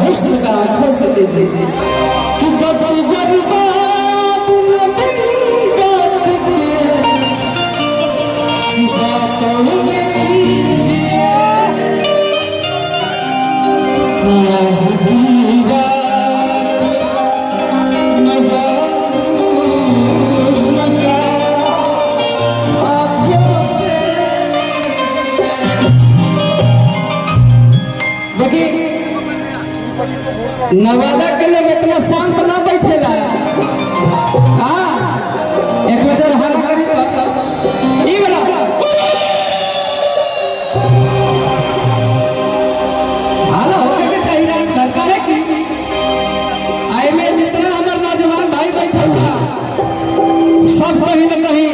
हुस्न का आंखों से देखिए कि बदबर्बाद न बिन बात के बातों में कीजिए नाज़ की रात नज़र हुस्न का आंखों से देखिए नवादा के लोग इतना शांत ना बैठेला। हाँ एक बजे हर घड़ी ई वाला हाला होके के चाहिए सरकार है की आई में जितना हमारे नौजवान भाई बैठे हुआ सब कहीं न कहीं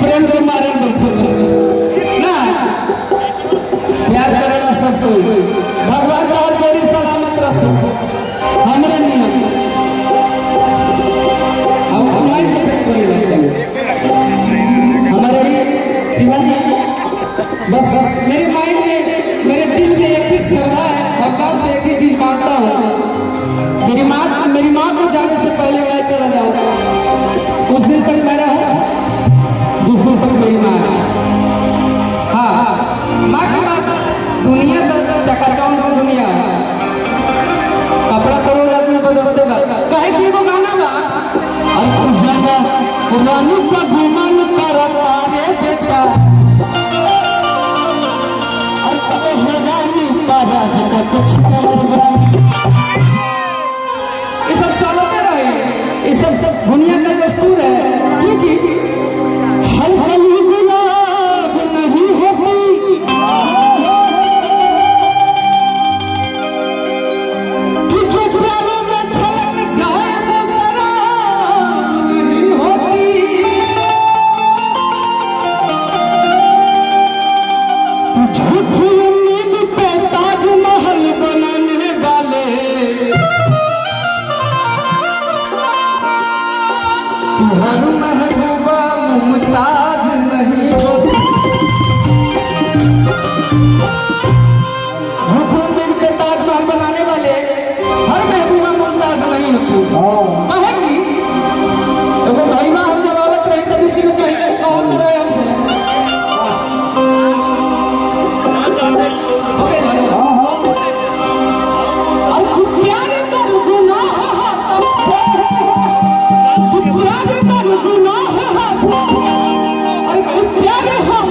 प्रेम के मारे बैठे ना प्यार करेला सब भगवान का जोड़ी सलामत रखो हमारे नियम हम हमारे से करे लगे हमारे जीवन बस मेरे माइंड में मेरे दिल में एक ही श्रद्धा है भगवान से एक ही चीज मांगता हूँ मेरी माँ को जाने से पहले मैं चला जाऊंगा उस दिन तक मैं रहूँ जिस दिन तक मेरी माँ है। हाँ माँ की बात दुनिया तो चकाचौंध की दुनिया है कपड़ा तो आदमी बदलते बा कहे कि वो गाना बा और जाना पुरानी का गुमान करता रे बेटा और कहे हैरानी पारा जब कुछ ये सब चलते रहे ये सब दुनिया का दस्तूर है क्योंकि हर कली गुलाब नहीं होती हर महबूबा मुमताज नहीं होती झूठों मिल के ताजमहल बनाने वाले हर महबूबा मुमताज नहीं होती है कि देखो भाई माँ हम जब आवत रहे तो बीच में कहीं कौन रहे हमसे प्यारे हम